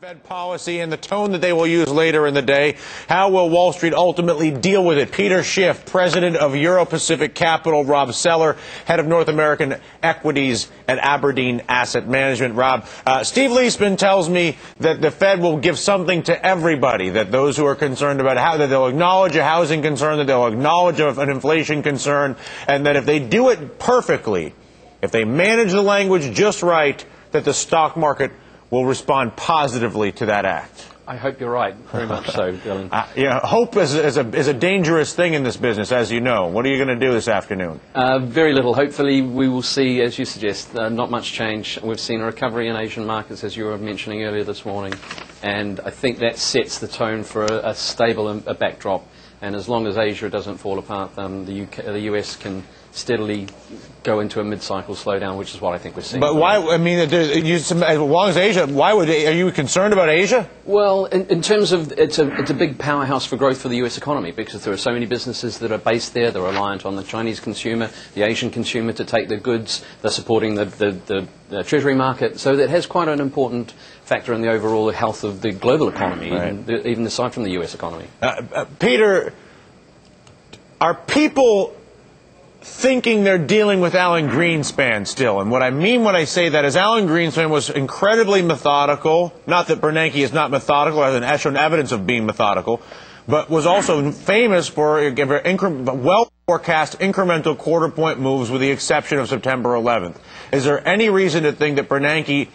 Fed policy and the tone that they will use later in the day. How will Wall Street ultimately deal with it? Peter Schiff, president of Euro-Pacific Capital, Rob Seller, head of North American Equities at Aberdeen Asset Management. Rob, Steve Leisman tells me that the Fed will give something to everybody, that those who are concerned about how, that they'll acknowledge a housing concern, that they'll acknowledge an inflation concern, and that if they do it perfectly, if they manage the language just right, that the stock market will respond positively to that act. I hope you're right, very much so, Dylan. Hope is a dangerous thing in this business, as you know. What are you going to do this afternoon? Very little. Hopefully we will see, as you suggest, not much change. We've seen a recovery in Asian markets, as you were mentioning earlier this morning, and I think that sets the tone for a stable backdrop. And as long as Asia doesn't fall apart, the US can steadily go into a mid-cycle slowdown, which is what I think we're seeing. But why? I mean, as long as Asia, are you concerned about Asia? Well, in terms of it's a big powerhouse for growth for the U.S. economy, because there are so many businesses that are based there. They're reliant on the Chinese consumer, the Asian consumer to take the goods. They're supporting the Treasury market, so that has quite an important factor in the overall health of the global economy, right, even aside from the U.S. economy. Peter, are people thinking they're dealing with Alan Greenspan still? And what I mean when I say that is Alan Greenspan was incredibly methodical. Not that Bernanke is not methodical, has shown evidence of being methodical, but was also famous for well-forecast incremental quarter-point moves with the exception of September 11th. Is there any reason to think that Bernanke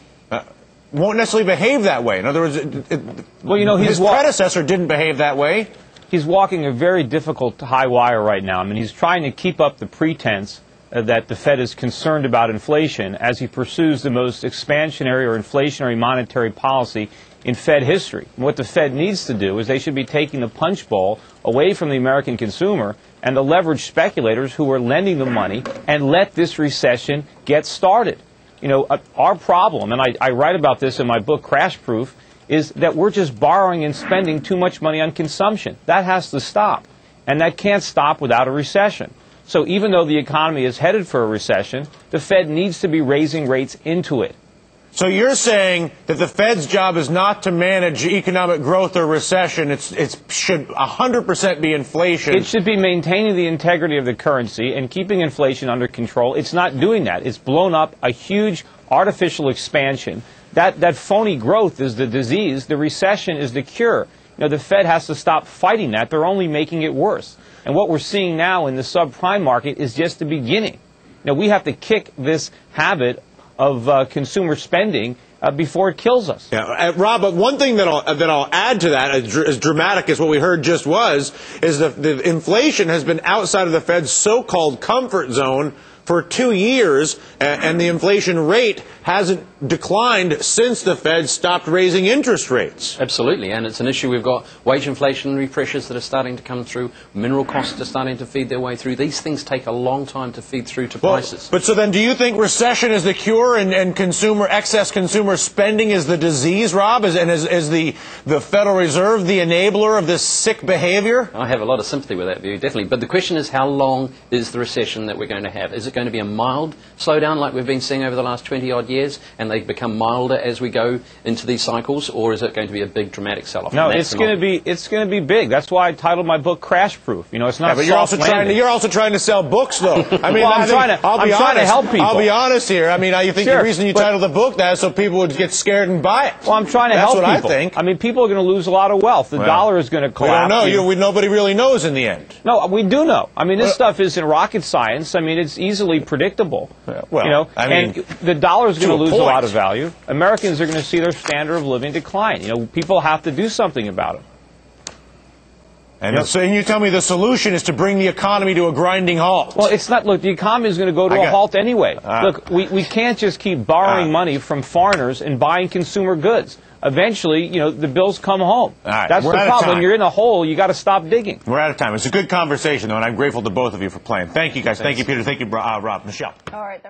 won't necessarily behave that way? In other words, his predecessor didn't behave that way. He's walking a very difficult high wire right now. I mean, he's trying to keep up the pretense that the Fed is concerned about inflation as he pursues the most expansionary or inflationary monetary policy in Fed history. And what the Fed needs to do is they should be taking the punch bowl away from the American consumer and the leveraged speculators who are lending the money and let this recession get started. You know, our problem, and I write about this in my book, Crash Proof, is that we're just borrowing and spending too much money on consumption. That has to stop. And that can't stop without a recession. So even though the economy is headed for a recession, the Fed needs to be raising rates into it. So you're saying that the Fed's job is not to manage economic growth or recession. It should 100% be inflation. It should be maintaining the integrity of the currency and keeping inflation under control. It's not doing that. It's blown up a huge artificial expansion. That phony growth is the disease. The recession is the cure. You know, the Fed has to stop fighting that. They're only making it worse. And what we're seeing now in the subprime market is just the beginning. Now, we have to kick this habit of consumer spending before it kills us. Yeah, Rob, but one thing that I'll add to that, as dramatic as what we heard just was, is that the inflation has been outside of the Fed's so-called comfort zone for 2 years, and the inflation rate hasn't declined since the Fed stopped raising interest rates. Absolutely, and it's an issue. We've got wage inflationary pressures that are starting to come through. Mineral costs are starting to feed their way through. These things take a long time to feed through to prices. But so then do you think recession is the cure and excess consumer spending is the disease, Rob? Is the Federal Reserve the enabler of this sick behavior? I have a lot of sympathy with that view, definitely. But the question is, how long is the recession that we're going to have? Is it going to be a mild slowdown like we've been seeing over the last 20-odd years, and they become milder as we go into these cycles, or is it going to be a big dramatic sell-off? No, it's going to be big. That's why I titled my book Crash Proof. You know, it's not. Yeah, but you're also trying to sell books, though. I mean, well, I'm trying to help people. I'll be honest here. I mean, I think the reason you titled the book that is so people would get scared and buy it. Well, I'm trying to help people. That's what I think. I mean, people are going to lose a lot of wealth. The dollar is going to collapse. We don't know. Nobody really knows in the end. No, we do know. I mean, this stuff isn't rocket science. I mean, it's easily predictable. Well, you know, I mean, and the dollar is going to lose a lot of value. Americans are going to see their standard of living decline. You know, people have to do something about it. And so you tell me the solution is to bring the economy to a grinding halt. Well, it's not. Look, the economy is going to go to a halt anyway. Look, we can't just keep borrowing money from foreigners and buying consumer goods. Eventually, you know, the bills come home. That's the problem. When you're in a hole, you got to stop digging. We're out of time. It's a good conversation, though, and I'm grateful to both of you for playing. Thank you, guys. Thanks. Thank you, Peter. Thank you, Rob. Michelle. All right.